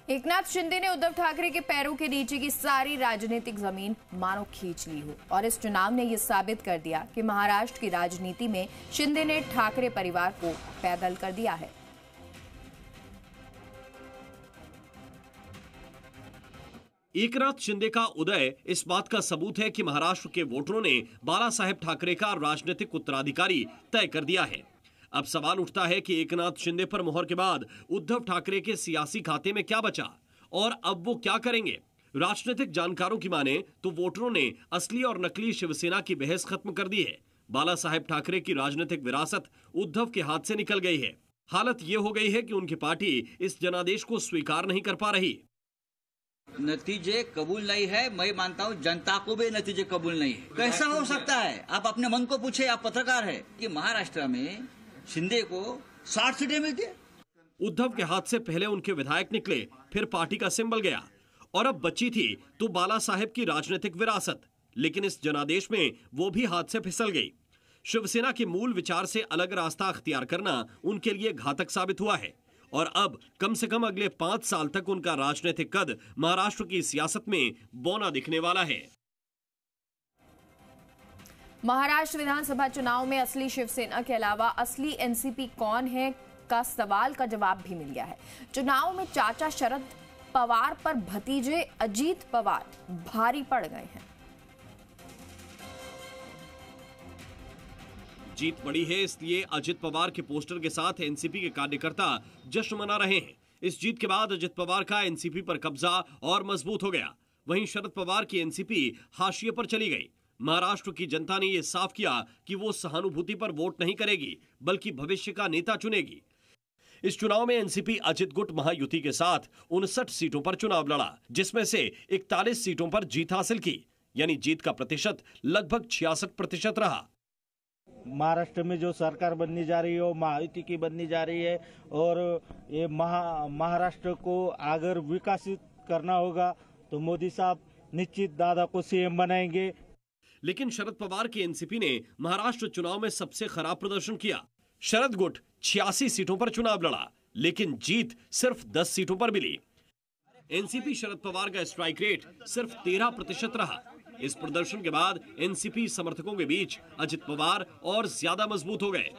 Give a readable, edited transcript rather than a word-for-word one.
एकनाथ शिंदे ने उद्धव ठाकरे के पैरों के नीचे की सारी राजनीतिक जमीन मानो खींच ली हो और इस चुनाव ने यह साबित कर दिया कि महाराष्ट्र की राजनीति में शिंदे ने ठाकरे परिवार को पैदल कर दिया है। एकनाथ शिंदे का उदय इस बात का सबूत है कि महाराष्ट्र के वोटरों ने बाला साहेब ठाकरे का राजनीतिक उत्तराधिकारी तय कर दिया है। अब सवाल उठता है कि एकनाथ शिंदे पर मोहर के बाद उद्धव ठाकरे के सियासी खाते में क्या बचा और अब वो क्या करेंगे। राजनीतिक जानकारों की माने तो वोटरों ने असली और नकली शिवसेना की बहस खत्म कर दी है। बाला साहेब ठाकरे की राजनीतिक विरासत उद्धव के हाथ से निकल गई है। हालत ये हो गई है कि उनकी पार्टी इस जनादेश को स्वीकार नहीं कर पा रही। नतीजे कबूल नहीं है। मैं मानता हूँ जनता को भी नतीजे कबूल नहीं है। कैसा हो सकता है? आप अपने मन को पूछे, आप पत्रकार है कि महाराष्ट्र में शिंदे को 60 सीटें मिलती है। उद्धव के हाथ से पहले उनके विधायक निकले, फिर पार्टी का सिंबल गया और अब बची थी तो बाला साहेब की राजनीतिक विरासत। लेकिन इस जनादेश में वो भी हाथ से फिसल गई। शिवसेना के मूल विचार से अलग रास्ता अख्तियार करना उनके लिए घातक साबित हुआ है और अब कम से कम अगले 5 साल तक उनका राजनीतिक कद महाराष्ट्र की सियासत में बौना दिखने वाला है। महाराष्ट्र विधानसभा चुनाव में असली शिवसेना के अलावा असली एनसीपी कौन है का सवाल का जवाब भी मिल गया है। चुनाव में चाचा शरद पवार पर भतीजे अजीत पवार भारी पड़ गए हैं। जीत बड़ी है, इसलिए अजित पवार के पोस्टर के साथ एनसीपी के कार्यकर्ता जश्न मना रहे हैं। इस जीत के बाद अजित पवार का एनसीपी पर कब्जा और मजबूत हो गया। वहीं शरद पवार की एनसीपी हाशिए पर चली गई। महाराष्ट्र की जनता ने यह साफ किया कि वो सहानुभूति पर वोट नहीं करेगी, बल्कि भविष्य का नेता चुनेगी। इस चुनाव में एनसीपी अजित गुट महायुति के साथ 59 सीटों पर चुनाव लड़ा, जिसमें से 41 सीटों पर जीत हासिल की, यानी जीत का प्रतिशत लगभग 66% रहा। महाराष्ट्र में जो सरकार बननी जा रही है वो महायुति की बननी जा रही है और ये महाराष्ट्र को अगर विकसित करना होगा तो मोदी साहब निश्चित दादा को सीएम बनाएंगे। लेकिन शरद पवार की एनसीपी ने महाराष्ट्र चुनाव में सबसे खराब प्रदर्शन किया। शरद गुट 86 सीटों पर चुनाव लड़ा, लेकिन जीत सिर्फ 10 सीटों पर मिली। एनसीपी शरद पवार का स्ट्राइक रेट सिर्फ 13% रहा। इस प्रदर्शन के बाद एनसीपी समर्थकों के बीच अजित पवार और ज्यादा मजबूत हो गए।